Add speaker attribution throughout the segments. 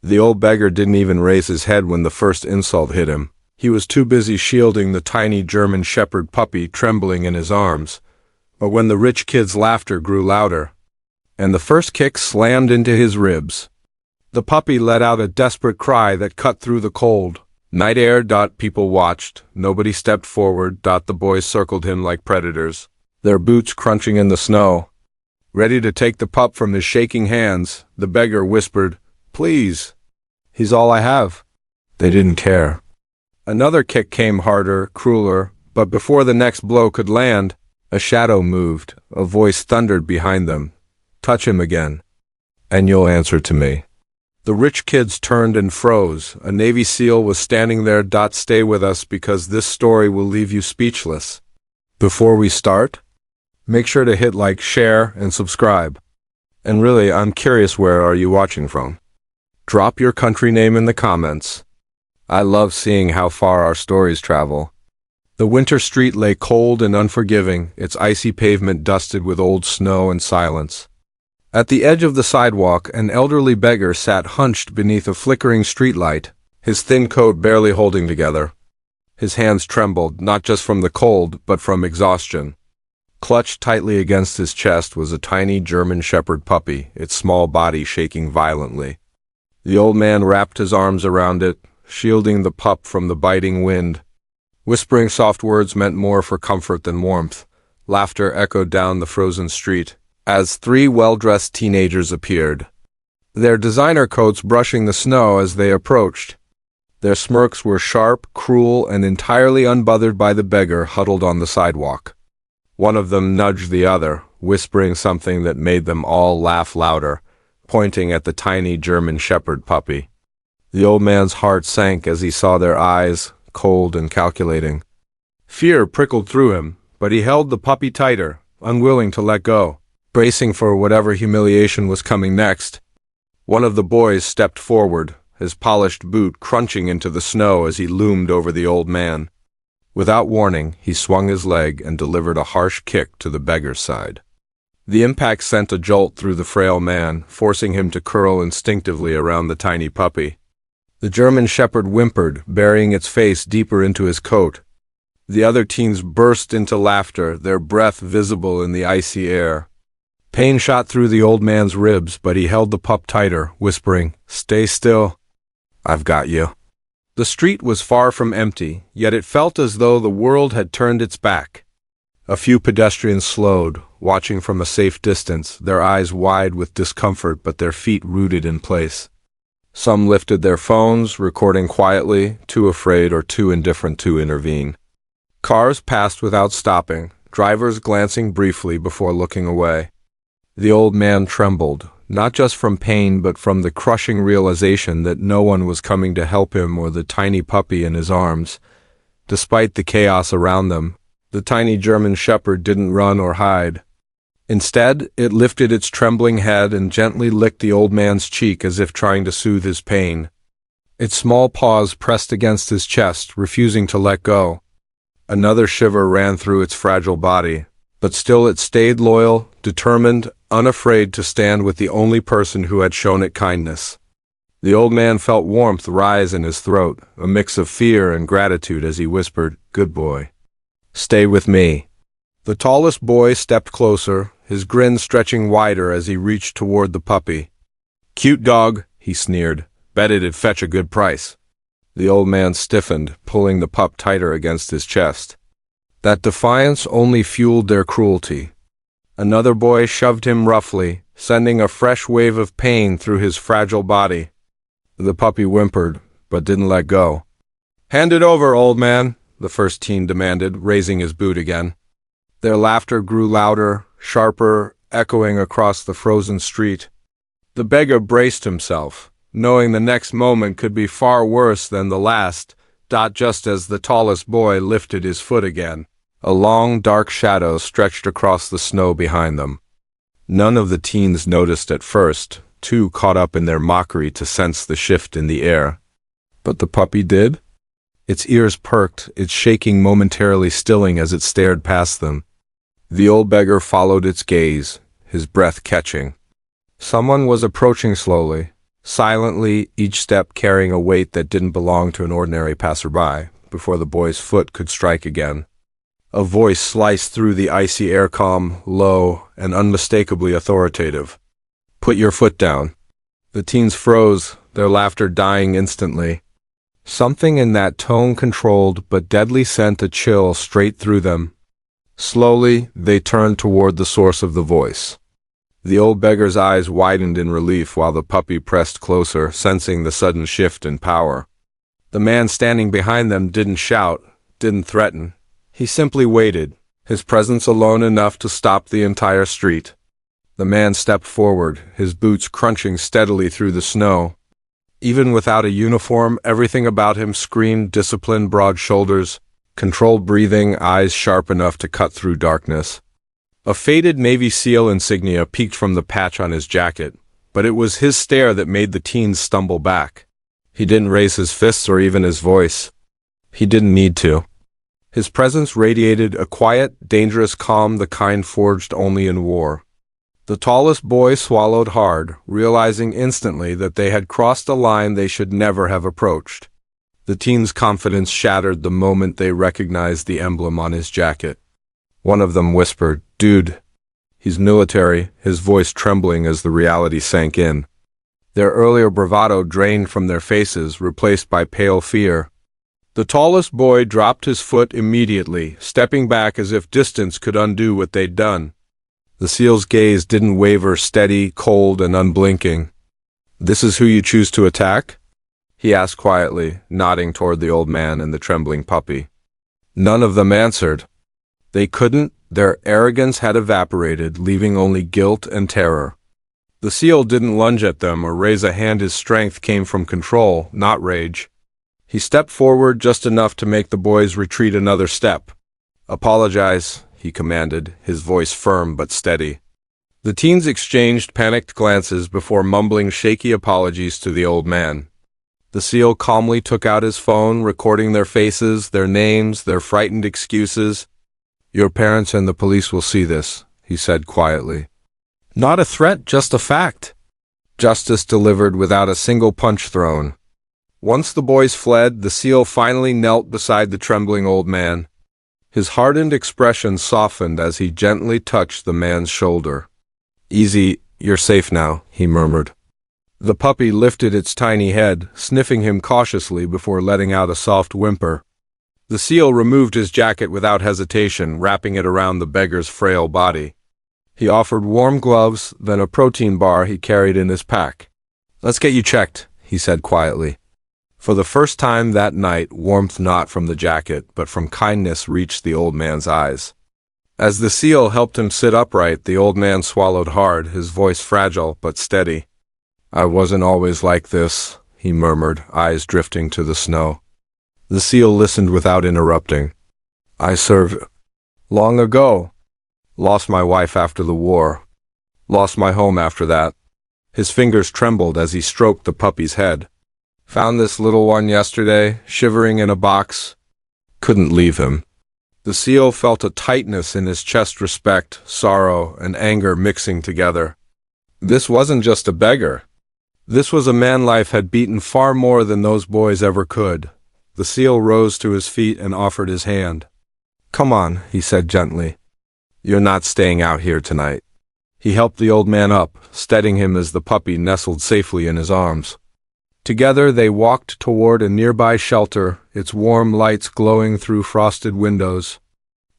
Speaker 1: The old beggar didn't even raise his head when the first insult hit him. He was too busy shielding the tiny German shepherd puppy trembling in his arms. But when the rich kid's laughter grew louder, and the first kick slammed into his ribs, the puppy let out a desperate cry that cut through the cold night air. People watched. Nobody stepped forward. The boys circled him like predators, their boots crunching in the snow. Ready to take the pup from his shaking hands, the beggar whispered, "Please. He's all I have." They didn't care. Another kick came harder, crueler, but before the next blow could land, a shadow moved. A voice thundered behind them. "Touch him again, and you'll answer to me." The rich kids turned and froze. A Navy SEAL was standing there. Stay with us because this story will leave you speechless. Before we start, make sure to hit like, share, and subscribe. And really, I'm curious, where are you watching from? Drop your country name in the comments. I love seeing how far our stories travel. The winter street lay cold and unforgiving, its icy pavement dusted with old snow and silence. At the edge of the sidewalk, an elderly beggar sat hunched beneath a flickering streetlight, his thin coat barely holding together. His hands trembled, not just from the cold, but from exhaustion. Clutched tightly against his chest was a tiny German shepherd puppy, its small body shaking violently. The old man wrapped his arms around it, shielding the pup from the biting wind. Whispering soft words meant more for comfort than warmth. Laughter echoed down the frozen street as three well-dressed teenagers appeared, their designer coats brushing the snow as they approached. Their smirks were sharp, cruel, and entirely unbothered by the beggar huddled on the sidewalk. One of them nudged the other, whispering something that made them all laugh louder, pointing at the tiny German shepherd puppy. The old man's heart sank as he saw their eyes, cold and calculating. Fear prickled through him, but he held the puppy tighter, unwilling to let go, bracing for whatever humiliation was coming next. One of the boys stepped forward, his polished boot crunching into the snow as he loomed over the old man. Without warning, he swung his leg and delivered a harsh kick to the beggar's side. The impact sent a jolt through the frail man, forcing him to curl instinctively around the tiny puppy. The German shepherd whimpered, burying its face deeper into his coat. The other teens burst into laughter, their breath visible in the icy air. Pain shot through the old man's ribs, but he held the pup tighter, whispering, "Stay still. I've got you." The street was far from empty, yet it felt as though the world had turned its back. A few pedestrians slowed, watching from a safe distance, their eyes wide with discomfort but their feet rooted in place. Some lifted their phones, recording quietly, too afraid or too indifferent to intervene. Cars passed without stopping, drivers glancing briefly before looking away. The old man trembled, not just from pain but from the crushing realization that no one was coming to help him or the tiny puppy in his arms. Despite the chaos around them, the tiny German shepherd didn't run or hide. Instead, it lifted its trembling head and gently licked the old man's cheek as if trying to soothe his pain. Its small paws pressed against his chest, refusing to let go. Another shiver ran through its fragile body, but still it stayed loyal, determined, unafraid to stand with the only person who had shown it kindness. The old man felt warmth rise in his throat, a mix of fear and gratitude as he whispered, "Good boy. Stay with me." The tallest boy stepped closer, his grin stretching wider as he reached toward the puppy. "Cute dog," he sneered. "Bet it'd fetch a good price." The old man stiffened, pulling the pup tighter against his chest. That defiance only fueled their cruelty. Another boy shoved him roughly, sending a fresh wave of pain through his fragile body. The puppy whimpered, but didn't let go. "Hand it over, old man," the first teen demanded, raising his boot again. Their laughter grew louder, sharper, echoing across the frozen street. The beggar braced himself, knowing the next moment could be far worse than the last. Just as the tallest boy lifted his foot again, a long, dark shadow stretched across the snow behind them. None of the teens noticed at first, too caught up in their mockery to sense the shift in the air. But the puppy did. Its ears perked, its shaking momentarily stilling as it stared past them. The old beggar followed its gaze, his breath catching. Someone was approaching slowly, silently, each step carrying a weight that didn't belong to an ordinary passerby, before the boy's foot could strike again. A voice sliced through the icy air, calm, low, and unmistakably authoritative. "Put your foot down." The teens froze, their laughter dying instantly. Something in that tone controlled but deadly sent a chill straight through them. Slowly, they turned toward the source of the voice. The old beggar's eyes widened in relief while the puppy pressed closer, sensing the sudden shift in power. The man standing behind them didn't shout, didn't threaten. He simply waited, his presence alone enough to stop the entire street. The man stepped forward, his boots crunching steadily through the snow. Even without a uniform, everything about him screamed discipline, broad shoulders, controlled breathing, eyes sharp enough to cut through darkness. A faded Navy SEAL insignia peeked from the patch on his jacket, but it was his stare that made the teens stumble back. He didn't raise his fists or even his voice. He didn't need to. His presence radiated a quiet, dangerous calm, the kind forged only in war. The tallest boy swallowed hard, realizing instantly that they had crossed a line they should never have approached. The teens' confidence shattered the moment they recognized the emblem on his jacket. One of them whispered, "Dude, he's military," his voice trembling as the reality sank in. Their earlier bravado drained from their faces, replaced by pale fear. The tallest boy dropped his foot immediately, stepping back as if distance could undo what they'd done. The SEAL's gaze didn't waver, steady, cold, and unblinking. "This is who you choose to attack?" he asked quietly, nodding toward the old man and the trembling puppy. None of them answered. They couldn't. Their arrogance had evaporated, leaving only guilt and terror. The SEAL didn't lunge at them or raise a hand. His strength came from control, not rage. He stepped forward just enough to make the boys retreat another step. "Apologize," he commanded, his voice firm but steady. The teens exchanged panicked glances before mumbling shaky apologies to the old man. The SEAL calmly took out his phone, recording their faces, their names, their frightened excuses. "Your parents and the police will see this," he said quietly. Not a threat, just a fact. Justice delivered without a single punch thrown. Once the boys fled, the SEAL finally knelt beside the trembling old man. His hardened expression softened as he gently touched the man's shoulder. "Easy, you're safe now," he murmured. The puppy lifted its tiny head, sniffing him cautiously before letting out a soft whimper. The SEAL removed his jacket without hesitation, wrapping it around the beggar's frail body. He offered warm gloves, then a protein bar he carried in his pack. "Let's get you checked," he said quietly. For the first time that night, warmth not from the jacket, but from kindness reached the old man's eyes. As the SEAL helped him sit upright, the old man swallowed hard, his voice fragile but steady. "I wasn't always like this," he murmured, eyes drifting to the snow. The SEAL listened without interrupting. "I served long ago. Lost my wife after the war. Lost my home after that." His fingers trembled as he stroked the puppy's head. "Found this little one yesterday, shivering in a box. Couldn't leave him." The SEAL felt a tightness in his chest, respect, sorrow, and anger mixing together. This wasn't just a beggar. This was a man life had beaten far more than those boys ever could. The SEAL rose to his feet and offered his hand. "Come on," he said gently. "You're not staying out here tonight." He helped the old man up, steadying him as the puppy nestled safely in his arms. Together they walked toward a nearby shelter, its warm lights glowing through frosted windows.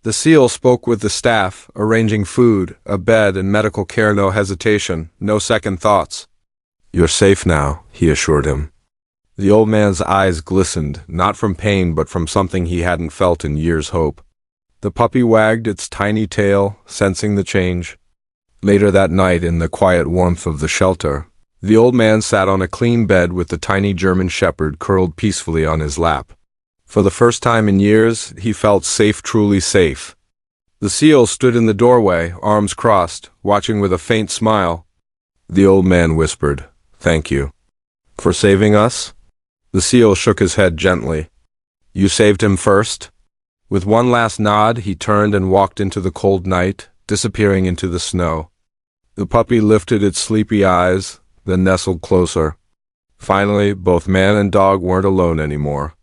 Speaker 1: The SEAL spoke with the staff, arranging food, a bed, and medical care. No hesitation, no second thoughts. "You're safe now," he assured him. The old man's eyes glistened, not from pain but from something he hadn't felt in years' hope. The puppy wagged its tiny tail, sensing the change. Later that night, in the quiet warmth of the shelter, the old man sat on a clean bed with the tiny German shepherd curled peacefully on his lap. For the first time in years, he felt safe, truly safe. The SEAL stood in the doorway, arms crossed, watching with a faint smile. The old man whispered, "Thank you." "For saving us?" The SEAL shook his head gently. "You saved him first." With one last nod, he turned and walked into the cold night, disappearing into the snow. The puppy lifted its sleepy eyes, then nestled closer. Finally, both man and dog weren't alone anymore.